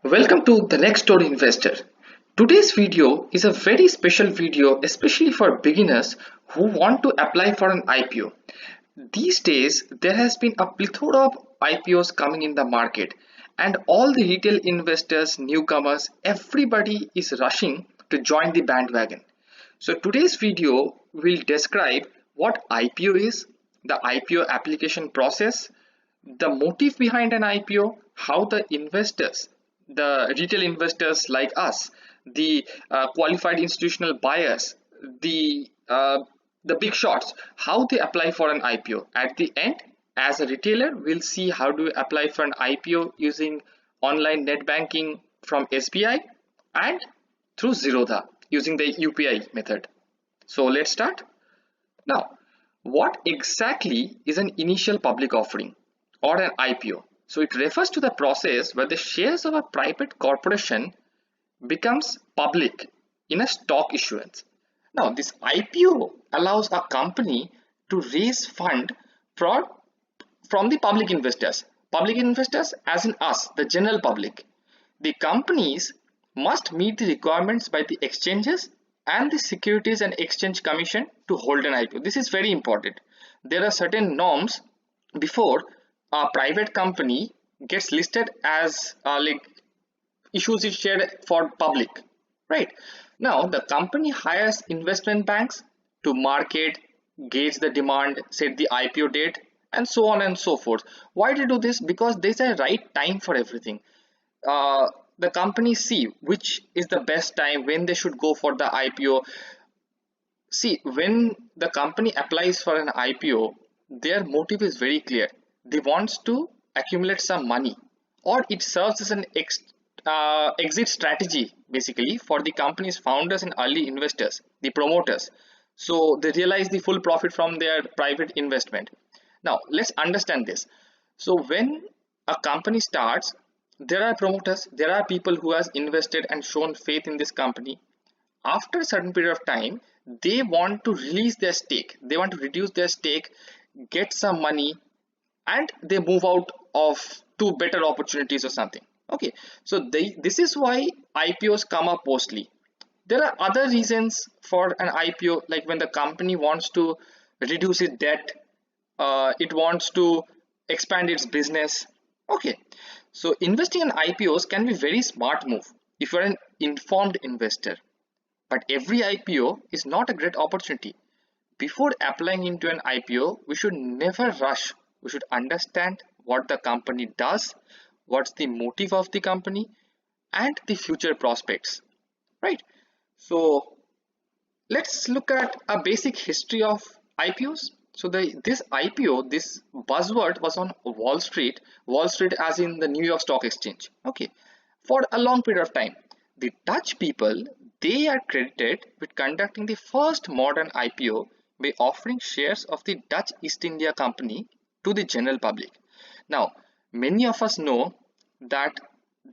Welcome to the Next Door Investor. Today's video is a very special video, especially for beginners who want to apply for an IPO. These days, there has been a plethora of IPOs coming in the market, and all the retail investors, newcomers, everybody is rushing to join the bandwagon. So today's video will describe what IPO is, the IPO application process, the motive behind an IPO, how the investors, the retail investors like us, the qualified institutional buyers, the big shots, how they apply for an IPO. At the end, as a retailer, we'll see how to apply for an IPO using online net banking from SBI and through Zerodha using the UPI method. So let's start. Now, what exactly is an initial public offering or an IPO? So it refers to the process where the shares of a private corporation becomes public in a stock issuance. Now, this IPO allows a company to raise fund from the public investors. Public investors as in us, the general public. The companies must meet the requirements by the exchanges and the Securities and Exchange Commission to hold an IPO. This is very important. There are certain norms before a private company gets listed as issues its share for public, right? Now the company hires investment banks to market, gauge the demand, set the IPO date, and so on and so forth. Why do they do this? Because there's a right time for everything. The companies see which is the best time when they should go for the IPO. See, when the company applies for an IPO, their motive is very clear. They want to accumulate some money, or it serves as an exit strategy basically for the company's founders and early investors, the promoters, so they realize the full profit from their private investment. Now let's understand this. So when a company starts, there are promoters, there are people who has invested and shown faith in this company. After a certain period of time, they want to release their stake, they want to reduce their stake, get some money, and they move out of to better opportunities or something. Okay, so this is why IPOs come up mostly. There are other reasons for an IPO, like when the company wants to reduce its debt, it wants to expand its business. Okay, so investing in IPOs can be very smart move if you're an informed investor, but every IPO is not a great opportunity. Before applying into an IPO, we should never rush. We should understand what the company does, what's the motive of the company, and the future prospects, right? So let's look at a basic history of IPOs. So this IPO, this buzzword was on Wall Street as in the New York Stock Exchange, okay, for a long period of time. The Dutch people, they are credited with conducting the first modern IPO by offering shares of the Dutch East India Company to the general public. Now, many of us know that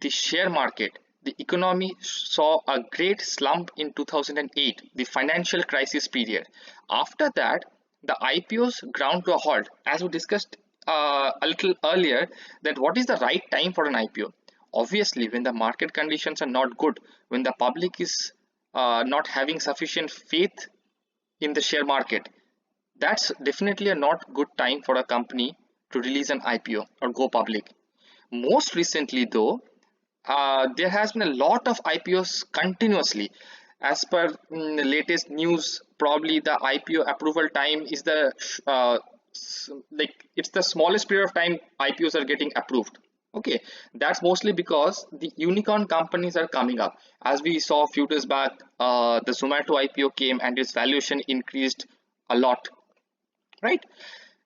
the share market, the economy saw a great slump in 2008, the financial crisis period. After that, the IPOs ground to a halt. As we discussed a little earlier, that what is the right time for an IPO? Obviously, when the market conditions are not good, when the public is not having sufficient faith in the share market, that's definitely a not good time for a company to release an IPO or go public. Most recently though, there has been a lot of IPOs continuously. As per the latest news, probably the IPO approval time is the it's the smallest period of time IPOs are getting approved. Okay, that's mostly because the unicorn companies are coming up. As we saw a few days back, the Zomato IPO came and its valuation increased a lot, right?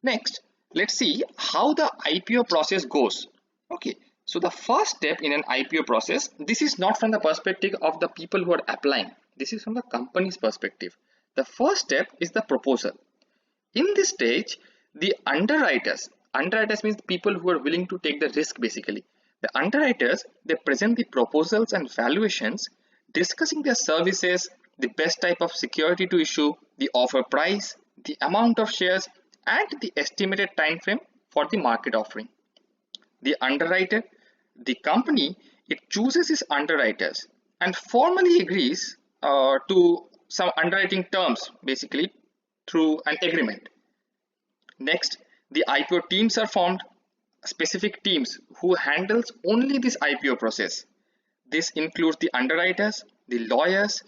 Next, let's see how the IPO process goes. Okay, so the first step in an IPO process, this is not from the perspective of the people who are applying, this is from the company's perspective. The first step is the proposal. In this stage, the underwriters means the people who are willing to take the risk basically. The underwriters, they present the proposals and valuations, discussing their services, the best type of security to issue, the offer price, the amount of shares, and the estimated time frame for the market offering. The underwriter, the company it chooses its underwriters and formally agrees to some underwriting terms, basically through an agreement. Next, the IPO teams are formed, specific teams who handles only this IPO process. This includes the underwriters, the lawyers,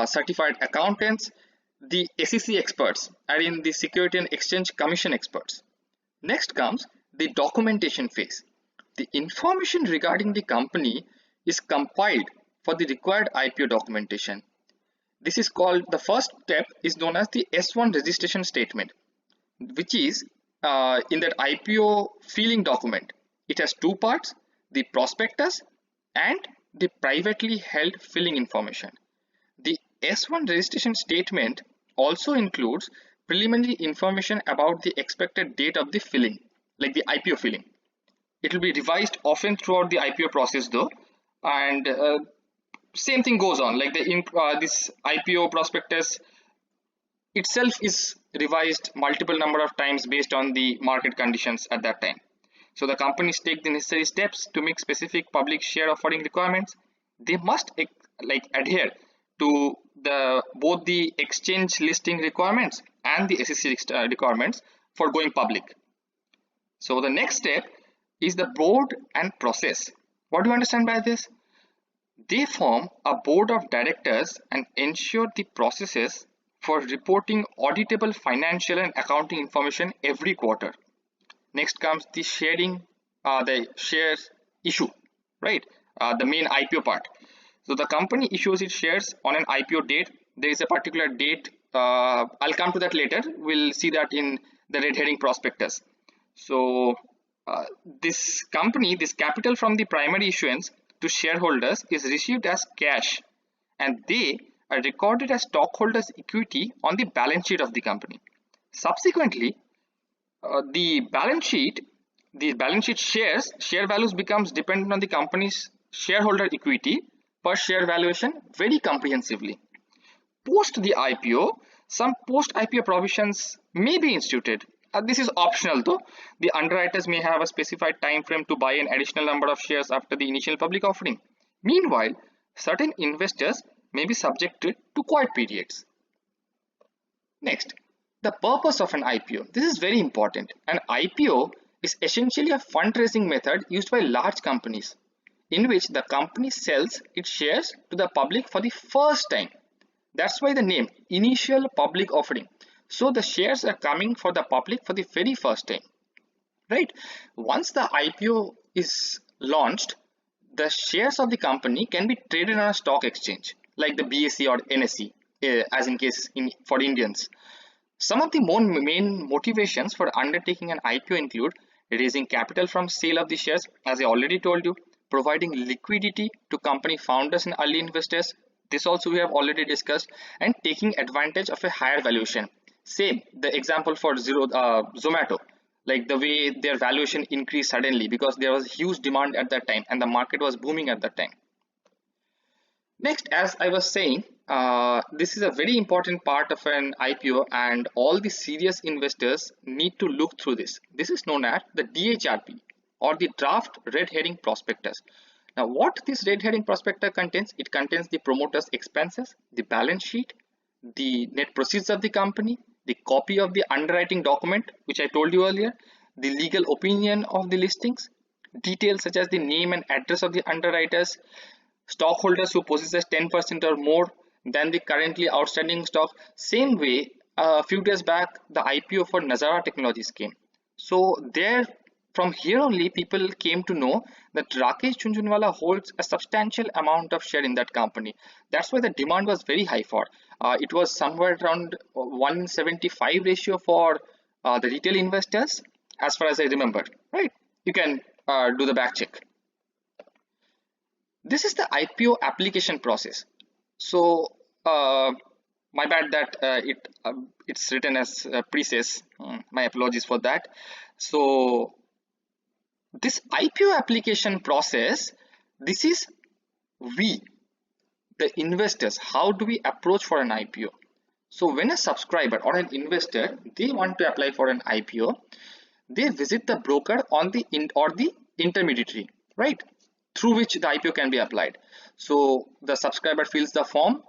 certified accountants, the SEC experts, and in the Security and Exchange Commission experts. Next comes the documentation phase. The information regarding the company is compiled for the required IPO documentation. This is called, the first step is known as the S1 registration statement, which is in that IPO filing document. It has two parts, the prospectus and the privately held filing information. The S1 registration statement also includes preliminary information about the expected date of the filing, like the IPO filing. It will be revised often throughout the IPO process though, and same thing goes on, like this IPO prospectus itself is revised multiple number of times based on the market conditions at that time. So the companies take the necessary steps to make specific public share offering requirements. They must adhere to both the exchange listing requirements and the SEC requirements for going public. So the next step is the board and process. What do you understand by this? They form a board of directors and ensure the processes for reporting auditable financial and accounting information every quarter. Next comes the the shares issue, right? The main IPO part. So the company issues its shares on an IPO date. There is a particular date. I'll come to that later. We'll see that in the red herring prospectus. So this capital from the primary issuance to shareholders is received as cash, and they are recorded as stockholders' equity on the balance sheet of the company. Subsequently, the balance sheet share values becomes dependent on the company's shareholder equity per share valuation very comprehensively. Post the IPO, some post IPO provisions may be instituted. This is optional though. The underwriters may have a specified time frame to buy an additional number of shares after the initial public offering. Meanwhile, certain investors may be subjected to quiet periods. Next, the purpose of an IPO. This is very important. An IPO is essentially a fundraising method used by large companies in which the company sells its shares to the public for the first time. That's why the name, initial public offering. So the shares are coming for the public for the very first time, right? Once the IPO is launched, the shares of the company can be traded on a stock exchange like the BSE or NSE, as in case for Indians. Some of the main motivations for undertaking an IPO include raising capital from sale of the shares, as I already told you, providing liquidity to company founders and early investors. This also we have already discussed, and taking advantage of a higher valuation. Same, the example for Zomato, like the way their valuation increased suddenly because there was huge demand at that time and the market was booming at that time. Next, as I was saying, this is a very important part of an IPO and all the serious investors need to look through this. This is known as the DHRP or the draft red herring prospectus. Now what this red herring prospectus contains? It contains the promoter's expenses, the balance sheet, the net proceeds of the company, the copy of the underwriting document which I told you earlier, the legal opinion of the listings, details such as the name and address of the underwriters, stockholders who possess 10% or more than the currently outstanding stock. Same way, a few days back the IPO for Nazara Technologies came. So there, from here only people came to know that Rakesh Jhunjhunwala holds a substantial amount of share in that company. That's why the demand was very high for. It was somewhere around 175 ratio for the retail investors, as far as I remember, right? You can do the back check. This is the IPO application process. So my bad that it's written as PRECESS. My apologies for that. So this IPO application process, this is we, the investors, how do we approach for an IPO? So when a subscriber or an investor, they want to apply for an IPO, they visit the broker on the intermediary, right? through which the IPO can be applied. So the subscriber fills the form,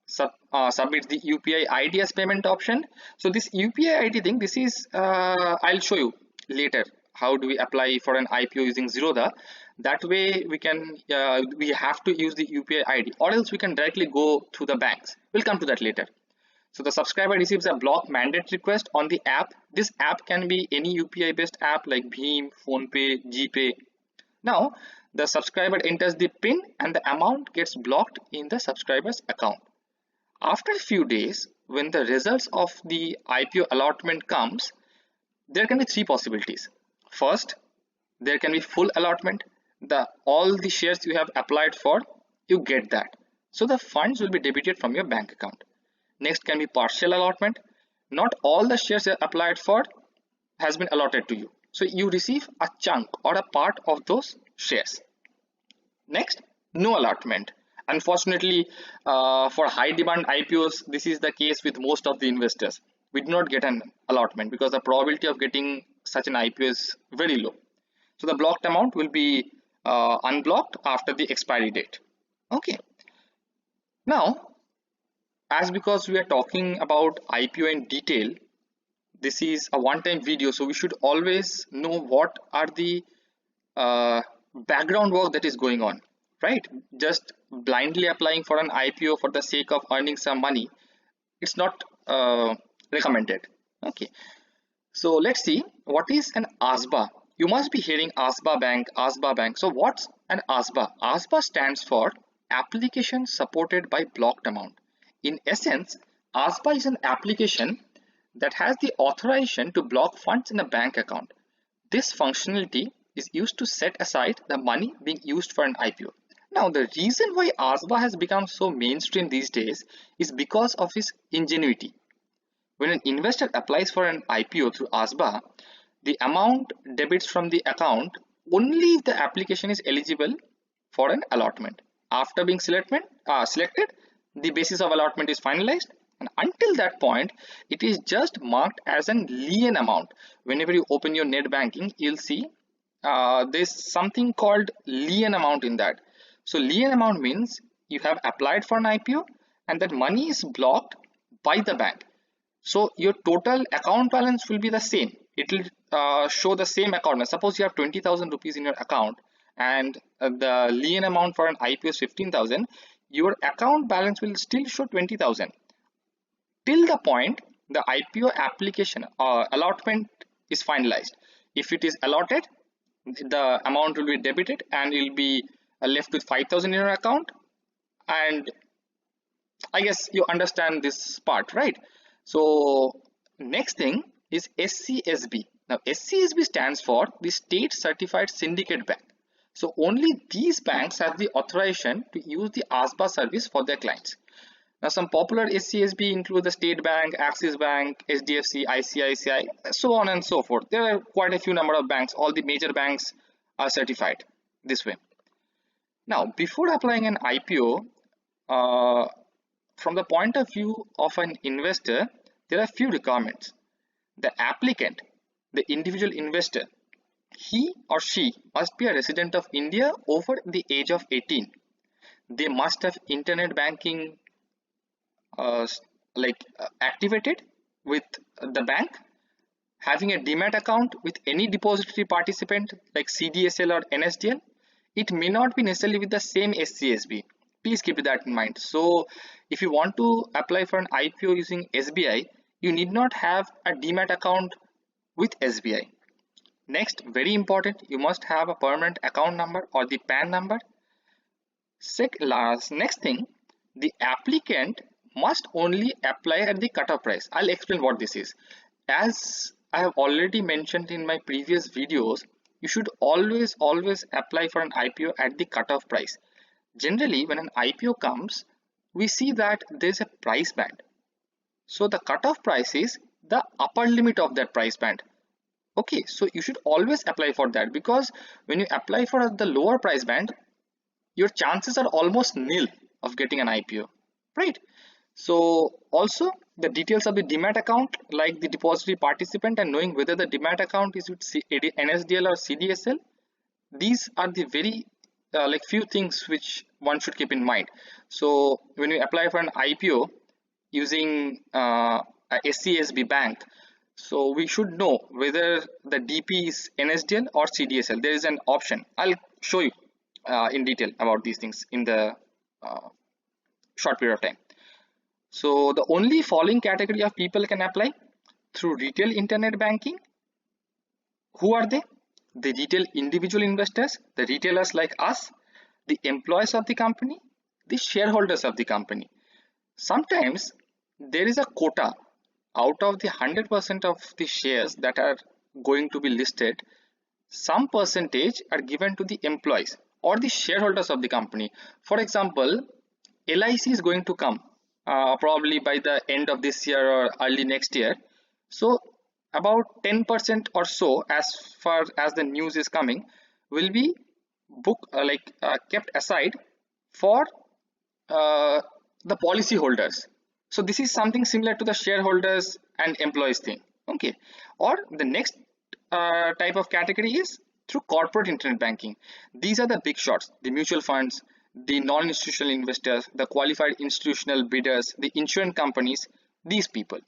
submits the UPI ID as payment option. So this UPI ID thing, this is I'll show you later how do we apply for an IPO using Zerodha. That way we can we have to use the UPI ID, or else we can directly go through the banks. We'll come to that later. So the subscriber receives a block mandate request on the app. This app can be any UPI based app like Bheem, PhonePe, GPay. Now the subscriber enters the PIN and the amount gets blocked in the subscriber's account. After a few days, when the results of the IPO allotment comes, there can be three possibilities. First, there can be full allotment. All the shares you have applied for, you get that. So the funds will be debited from your bank account. Next can be partial allotment. Not all the shares you applied for has been allotted to you. So you receive a chunk or a part of those shares. Next, no allotment. Unfortunately, for high demand IPOs, this is the case with most of the investors. We do not get an allotment because the probability of getting such an IPO is very low. So the blocked amount will be unblocked after the expiry date. Okay. Now, as because we are talking about IPO in detail, this is a one-time video, so we should always know what are the background work that is going on, right? Just blindly applying for an IPO for the sake of earning some money, it's not recommended. Okay, so let's see what is an ASBA. You must be hearing ASBA Bank, ASBA Bank. So what's an ASBA? ASBA stands for Application Supported by Blocked Amount. In essence, ASBA is an application that has the authorization to block funds in a bank account. This functionality is used to set aside the money being used for an IPO. Now, the reason why ASBA has become so mainstream these days is because of its ingenuity. When an investor applies for an IPO through ASBA, the amount debits from the account only if the application is eligible for an allotment. After being selected, the basis of allotment is finalized, and until that point, it is just marked as an lien amount. Whenever you open your net banking, you'll see there's something called lien amount in that. So lien amount means you have applied for an IPO and that money is blocked by the bank. So your total account balance will be the same. It will show the same account. Now, suppose you have 20,000 rupees in your account and the lien amount for an IPO is 15,000. Your account balance will still show 20,000 till the point the IPO application allotment is finalized. If it is allotted, the amount will be debited and you'll be left with 5,000 in your account. And I guess you understand this part, right? So next thing is SCSB. Now SCSB stands for the State Certified Syndicate Bank. So only these banks have the authorization to use the ASBA service for their clients. Now some popular SCSB include the State Bank, Axis Bank, SDFC, ICICI, so on and so forth. There are quite a few number of banks. All the major banks are certified this way. Now before applying an IPO, from the point of view of an investor, there are few requirements. The applicant, the individual investor, he or she must be a resident of India over the age of 18. They must have internet banking activated with the bank, having a Demat account with any depository participant like CDSL or NSDL. It may not be necessarily with the same SCSB. Please keep that in mind. So if you want to apply for an IPO using SBI, you need not have a Demat account with SBI. Next, very important, you must have a permanent account number or the PAN number. Next thing, the applicant must only apply at the cutoff price. I'll explain what this is. As I have already mentioned in my previous videos, you should always apply for an IPO at the cutoff price. Generally, when an IPO comes, we see that there's a price band. So the cutoff price is the upper limit of that price band. Okay, so you should always apply for that, because when you apply for the lower price band, your chances are almost nil of getting an IPO, right? So also the details of the Demat account, like the depository participant and knowing whether the Demat account is with NSDL or CDSL, these are the very like few things which one should keep in mind. So when you apply for an IPO using a SCSB bank, so we should know whether the DP is NSDL or CDSL. There is an option. I'll show you in detail about these things in the short period of time. So the only following category of people can apply through retail internet banking. Who are they? The retail individual investors, the retailers like us, the employees of the company, the shareholders of the company. Sometimes there is a quota out of the 100% of the shares that are going to be listed. Some percentage are given to the employees or the shareholders of the company. For example, LIC is going to come probably by the end of this year or early next year. So about 10% or so, as far as the news is coming, will be kept aside for the policy holders. So this is something similar to the shareholders and employees thing. Okay. Or the next type of category is through corporate internet banking. These are the big shots, the mutual funds, the non-institutional investors, the qualified institutional bidders, the insurance companies, these people.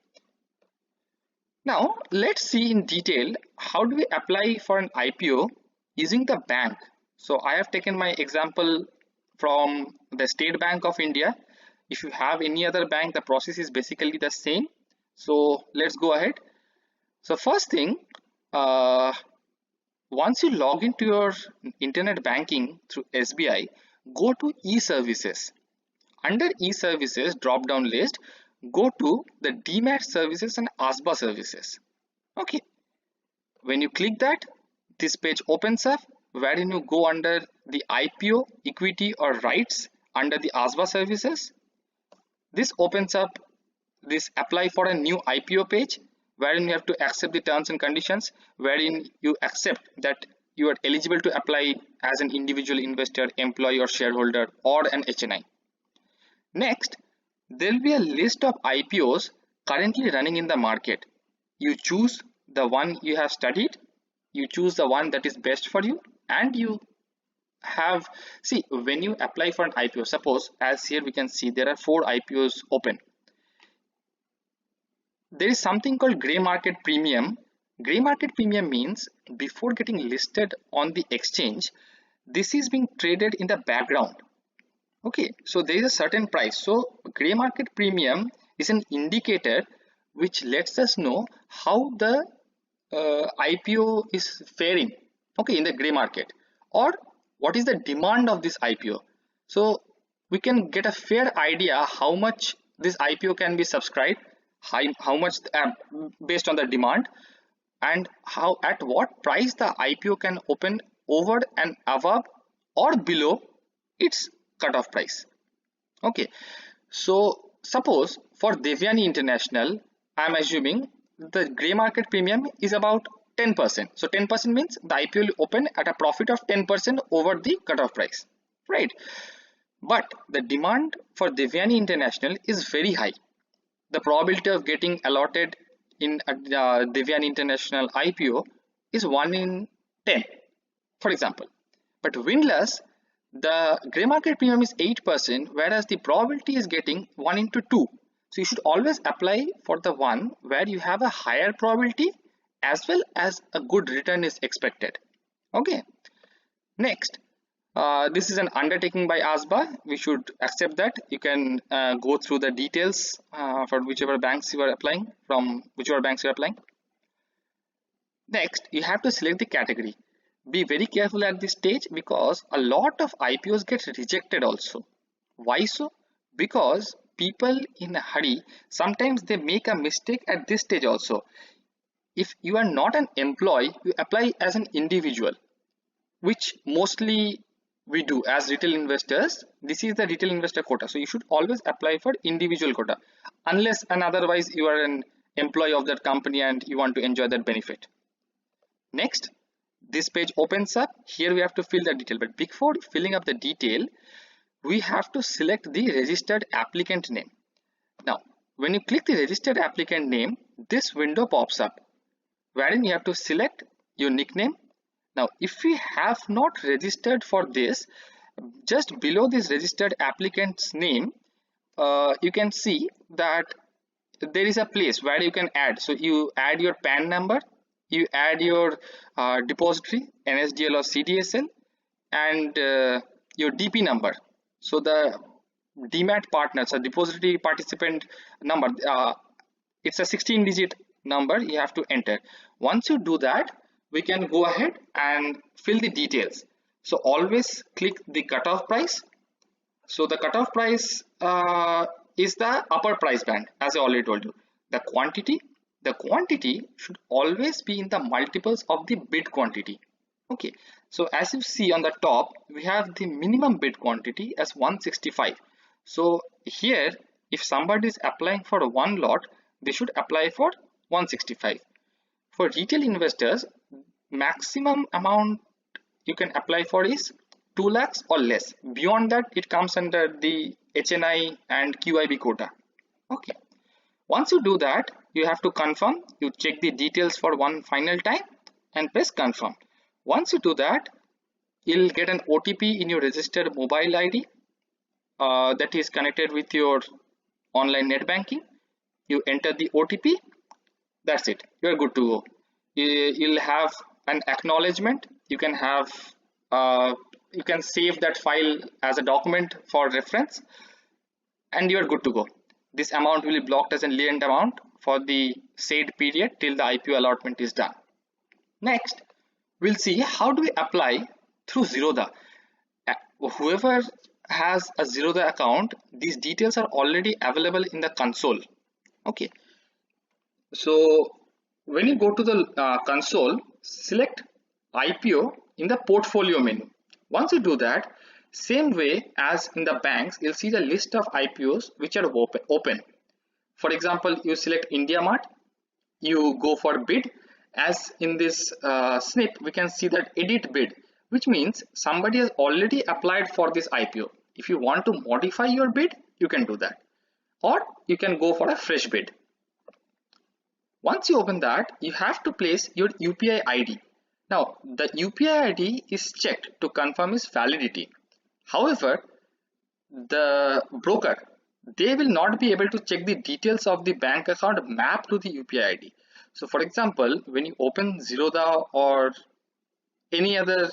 Now let's see in detail how do we apply for an IPO using the bank. So I have taken my example from the State Bank of India. If you have any other bank, the process is basically the same. So let's go ahead. So first thing, once you log into your internet banking through SBI, go to e-services. Under e-services drop down list, go to the Demat services and ASBA services. Okay. When you click that, this page opens up, wherein you go under the IPO, equity or rights under the ASBA services. This opens up this apply for a new IPO page, wherein you have to accept the terms and conditions, wherein you accept that you are eligible to apply as an individual investor, employee or shareholder or an HNI. Next, there will be a list of IPOs currently running in the market. You choose the one you have studied, you choose the one that is best for you, and you have, see, when you apply for an IPO, suppose as here we can see there are 4 IPOs open. There is something called gray market premium. Gray market premium means before getting listed on the exchange, this is being traded in the background. Okay, so there is a certain price. So gray market premium is an indicator which lets us know how the IPO is faring, okay, in the gray market, or what is the demand of this IPO. So we can get a fair idea how much this IPO can be subscribed, how much based on the demand, and how at what price the IPO can open over and above or below its cutoff price. Okay, so suppose for Devyani International, I am assuming the gray market premium is about 10%. So 10% means the IPO will open at a profit of 10% over the cutoff price, right? But the demand for Devyani International is very high. The probability of getting allotted in a Devyani International IPO is 1 in 10, for example. But windless, the gray market premium is 8%, whereas the probability is getting 1 into 2. So you should always apply for the one where you have a higher probability as well as a good return is expected. Okay. Next, this is an undertaking by ASBA. We should accept that. You can go through the details for whichever banks you are applying, from whichever banks you are applying. Next, you have to select the category. Be very careful at this stage because a lot of IPOs get rejected also. Why so? Because people in a hurry, sometimes they make a mistake at this stage also. If you are not an employee, you apply as an individual, which mostly we do as retail investors. This is the retail investor quota. So you should always apply for individual quota, unless and otherwise you are an employee of that company and you want to enjoy that benefit. Next, this page opens up. Here we have to fill the detail, but before filling up the detail, we have to select the registered applicant name. Now, when you click the registered applicant name, this window pops up, wherein you have to select your nickname. Now, if we have not registered for this, Just below this registered applicant's name, you can see that there is a place where you can add. So you add your PAN number, you add your depository, NSDL or CDSL, and your DP number. So the Demat partner, so depository participant number, it's a 16-digit number you have to enter. Once you do that, we can go ahead and fill the details. So always click the cutoff price. So the cutoff price is the upper price band, as I already told you. The quantity should always be in the multiples of the bid quantity. Okay, so as you see on the top, we have the minimum bid quantity as 165. So here, if somebody is applying for one lot, they should apply for 165. For retail investors, maximum amount you can apply for is 2 lakhs or less. Beyond that, it comes under the HNI and QIB quota. Okay. Once you do that, you have to confirm. You check the details for one final time and press confirm. Once you do that, you'll get an OTP in your registered mobile ID that is connected with your online net banking. You enter the OTP. That's it. You're good to go. You'll have an acknowledgement. You can have you can save that file as a document for reference, and you're good to go. This amount will be blocked as a latent amount for the said period till the IPO allotment is done. Next, we'll see how do we apply through Zerodha. Whoever has a Zerodha account, these details are already available in the console. Okay, so when you go to the console, select IPO in the portfolio menu. Once you do that, same way as in the banks, you'll see the list of IPOs which are open. For example, you select India Mart, you go for bid. As in this snip, we can see that edit bid, which means somebody has already applied for this IPO. If you want to modify your bid, you can do that, or you can go for a fresh bid. Once you open that, you have to place your UPI ID. Now, the UPI ID is checked to confirm its validity. However, the broker, they will not be able to check the details of the bank account mapped to the UPI ID. So for example, when you open Zerodha or any other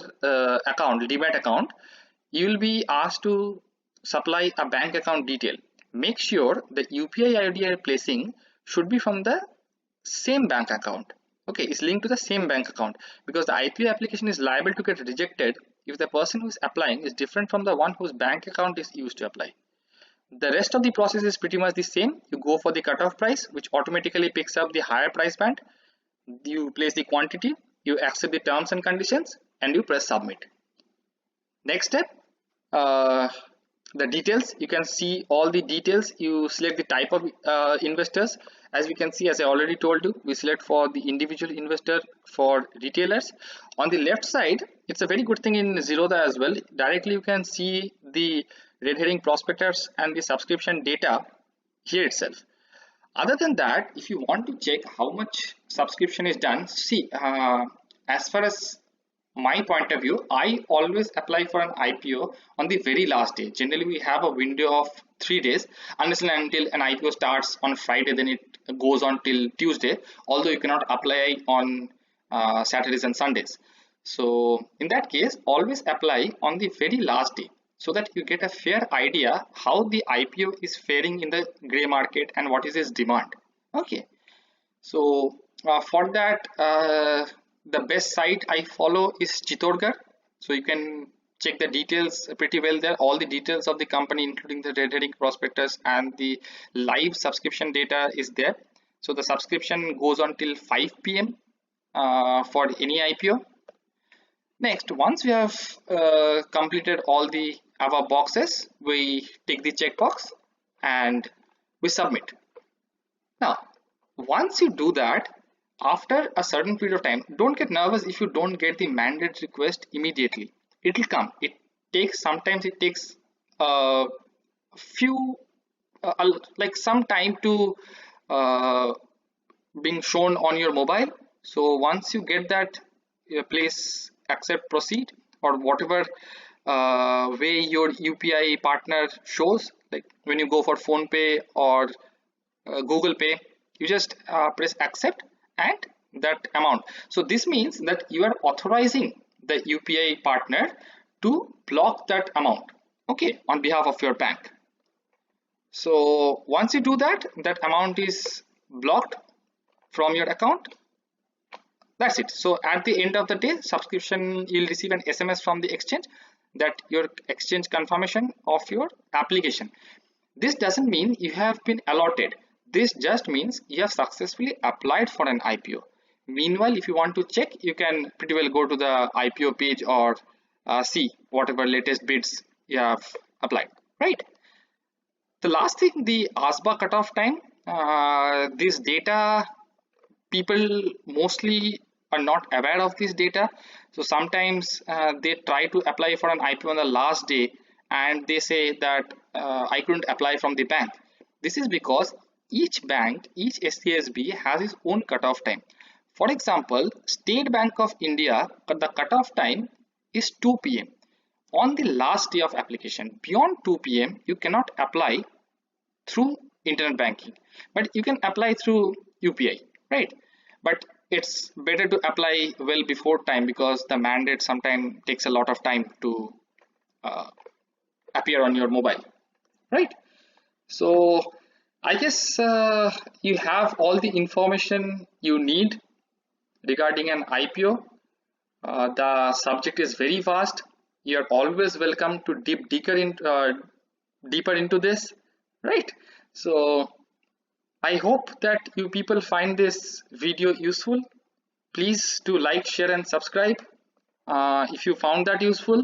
account, Demat account, you will be asked to supply a bank account detail. Make sure the UPI ID you are placing should be from the same bank account. Okay, it's linked to the same bank account, because the IPO application is liable to get rejected if the person who is applying is different from the one whose bank account is used to apply. The rest of the process is pretty much the same. You go for the cutoff price, which automatically picks up the higher price band. You place the quantity, you accept the terms and conditions, and you press submit. Next step, the details. You can see all the details. You select the type of investors. As we can see, as I already told you, we select for the individual investor for retailers. On the left side, it's a very good thing in Zerodha as well. Directly you can see the red herring prospectus and the subscription data here itself. Other than that, if you want to check how much subscription is done, see, as far as my point of view, I always apply for an IPO on the very last day. Generally, we have a window of 3 days, unless and until an IPO starts on Friday, then it goes on till Tuesday, although you cannot apply on Saturdays and Sundays. So in that case, always apply on the very last day, so that you get a fair idea how the IPO is faring in the gray market and what is its demand. Okay, so for that, the best site I follow is Chittorgarh. So you can check the details pretty well there. All the details of the company, including the red herring prospectus and the live subscription data, is there. So the subscription goes on till 5 p.m. For any IPO. Next, once we have completed all the above boxes, we take the checkbox and we submit. Now, once you do that, after a certain period of time, don't get nervous if you don't get the mandate request immediately. It will come. It takes, sometimes it takes a few like some time to being shown on your mobile. So once you get that, place accept, proceed, or whatever way your UPI partner shows. Like when you go for Phone Pay or Google Pay, you just press accept and that amount. So this means that you are authorizing the UPI partner to block that amount, okay, on behalf of your bank. So once you do that, that amount is blocked from your account. That's it. So at the end of the day, subscription, you'll receive an SMS from the exchange that your exchange confirmation of your application. This doesn't mean you have been allotted. This just means you have successfully applied for an IPO. Meanwhile, if you want to check, you can pretty well go to the IPO page or see whatever latest bids you have applied, right? The last thing, the ASBA cutoff time. This data, people mostly are not aware of this data. So sometimes they try to apply for an IPO on the last day and they say that I couldn't apply from the bank. This is because each bank, each SCSB has its own cutoff time. For example, State Bank of India, the cutoff time is 2 p.m. on the last day of application. Beyond 2 p.m. you cannot apply through internet banking, but you can apply through UPI, right? But it's better to apply well before time because the mandate sometimes takes a lot of time to appear on your mobile, right? So I guess you have all the information you need regarding an IPO. The subject is very vast. You are always welcome to dip deeper into this, right? So I hope that you people find this video useful. Please do like, share and subscribe if you found that useful.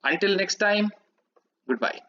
Until next time, goodbye.